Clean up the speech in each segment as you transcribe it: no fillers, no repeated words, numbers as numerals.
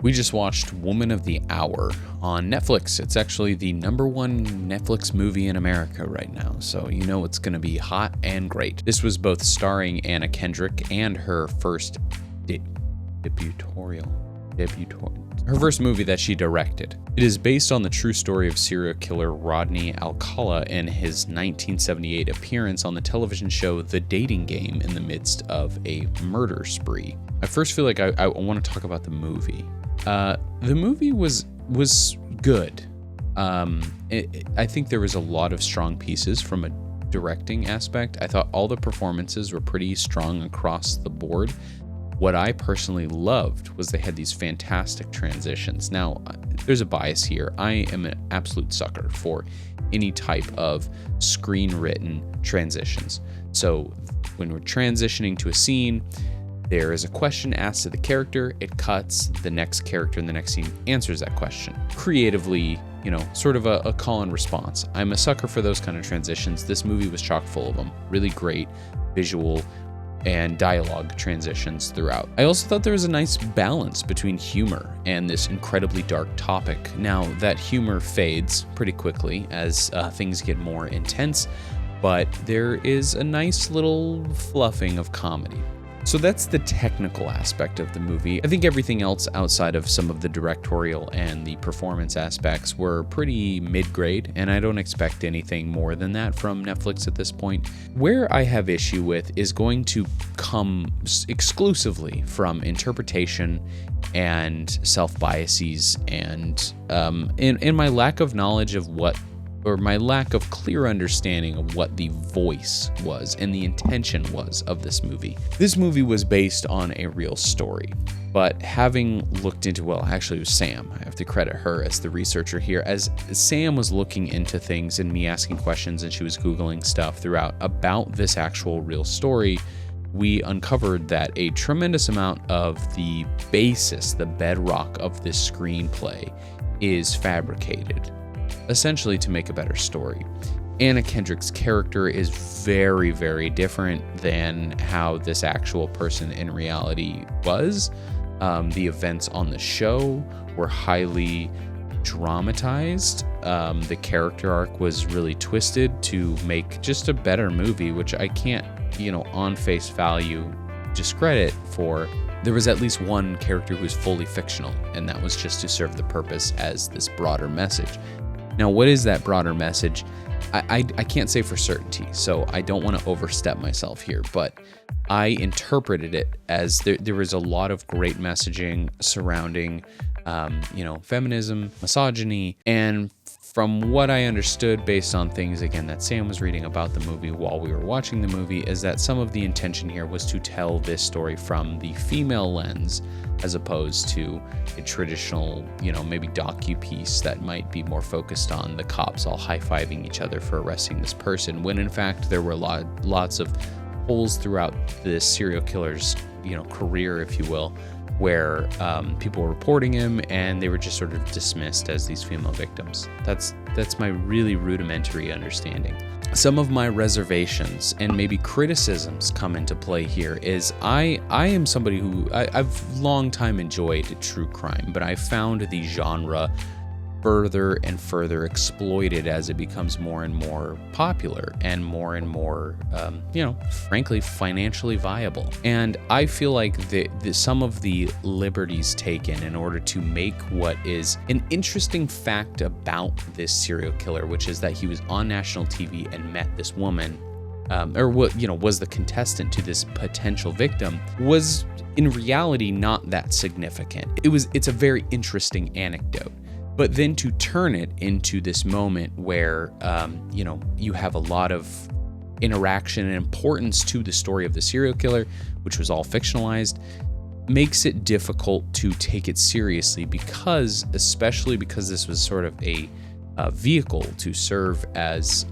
We just watched Woman of the Hour on Netflix. It's actually the #1 Netflix movie in America right now, so you know it's going to be hot and great. This was both starring Anna Kendrick and her first her first movie that she directed. It is based on the true story of serial killer Rodney Alcala and his 1978 appearance on the television show The Dating Game in the midst of a murder spree. I first feel like I want to talk about the movie. The movie was good. I think there was a lot of strong pieces from a directing aspect. I thought all the performances were pretty strong across the board. What I personally loved was they had these fantastic transitions. Now, there's a bias here. I am an absolute sucker for any type of screen-written transitions. So when we're transitioning to a scene, there is a question asked to the character, it cuts, the next character in the next scene answers that question. Creatively, sort of a call and response. I'm a sucker for those kind of transitions. This movie was chock full of them. Really great visual and dialogue transitions throughout. I also thought there was a nice balance between humor and this incredibly dark topic. Now, that humor fades pretty quickly as things get more intense, but there is a nice little fluffing of comedy. So that's the technical aspect of the movie. I think everything else outside of some of the directorial and the performance aspects were pretty mid-grade, and I don't expect anything more than that from Netflix at this point. Where I have issue with is going to come exclusively from interpretation and self-biases and in my lack of knowledge of my lack of clear understanding of what the voice was and the intention was of this movie. This movie was based on a real story, but having looked into, actually it was Sam, I have to credit her as the researcher here, as Sam was looking into things and me asking questions and she was Googling stuff throughout about this actual real story, we uncovered that a tremendous amount of the basis, the bedrock of this screenplay is fabricated, essentially to make a better story. Anna Kendrick's character is very, very different than how this actual person in reality was. The events on the show were highly dramatized. The character arc was really twisted to make just a better movie, which I can't, on face value discredit for. There was at least one character who was fully fictional, and that was just to serve the purpose as this broader message. Now, what is that broader message? I can't say for certainty, so I don't want to overstep myself here, but I interpreted it as there was a lot of great messaging surrounding, feminism, misogyny, and from what I understood based on things, again, that Sam was reading about the movie while we were watching the movie, is that some of the intention here was to tell this story from the female lens as opposed to a traditional, maybe docu-piece that might be more focused on the cops all high-fiving each other for arresting this person, when in fact there were lots of holes throughout this serial killer's, career, if you will, where people were reporting him and they were just sort of dismissed as these female victims. That's my really rudimentary understanding. Some of my reservations and maybe criticisms come into play here is I am somebody who I've long time enjoyed true crime, but I found the genre further and further exploited as it becomes more and more popular and more, frankly, financially viable. And I feel like some of the liberties taken in order to make what is an interesting fact about this serial killer, which is that he was on national TV and met this woman, was the contestant to this potential victim, was in reality not that significant. It's a very interesting anecdote. But then to turn it into this moment where, you have a lot of interaction and importance to the story of the serial killer, which was all fictionalized, makes it difficult to take it seriously especially because this was sort of a vehicle to serve as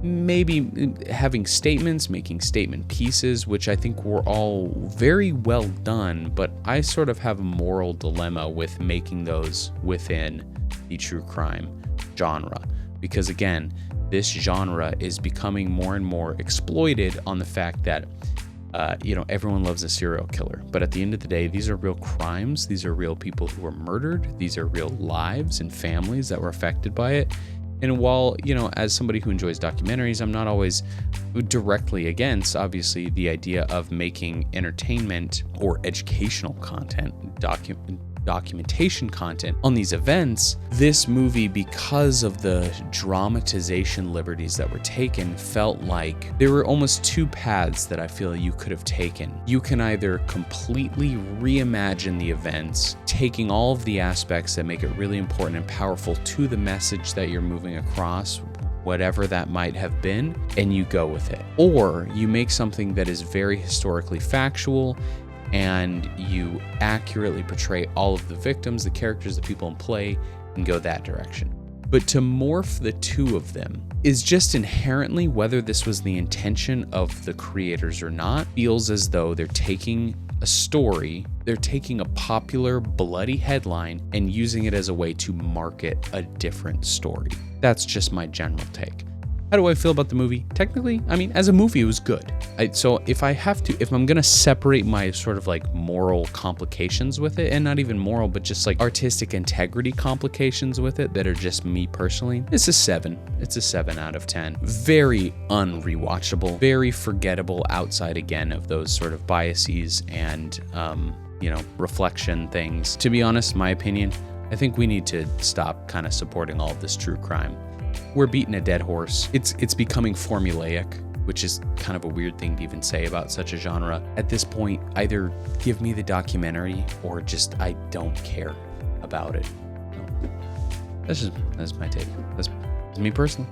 maybe having statements, making statement pieces, which I think were all very well done, but I sort of have a moral dilemma with making those within the true crime genre, because again, this genre is becoming more and more exploited on the fact that everyone loves a serial killer, but at the end of the day, these are real crimes. These are real people who were murdered. These are real lives and families that were affected by it. And while, as somebody who enjoys documentaries, I'm not always directly against, obviously, the idea of making entertainment or educational content, documentation content on these events. This movie, because of the dramatization liberties that were taken, felt like there were almost two paths that I feel you could have taken. You can either completely reimagine the events, taking all of the aspects that make it really important and powerful to the message that you're moving across, whatever that might have been, and you go with it. Or you make something that is very historically factual and you accurately portray all of the victims, the characters, the people in play, and go that direction. But to morph the two of them is just inherently, whether this was the intention of the creators or not, feels as though they're taking a story, they're taking a popular bloody headline and using it as a way to market a different story. That's just my general take. How do I feel about the movie? Technically, as a movie, it was good. So if I'm gonna separate my sort of like moral complications with it, and not even moral, but just like artistic integrity complications with it that are just me personally, it's a 7. It's a 7 out of 10. Very unrewatchable, very forgettable outside again of those sort of biases and, reflection things. To be honest, my opinion, I think we need to stop kind of supporting all of this true crime. We're beating a dead horse. It's becoming formulaic, which is kind of a weird thing to even say about such a genre. At this point, either give me the documentary or just I don't care about it. That's my take. That's me personally.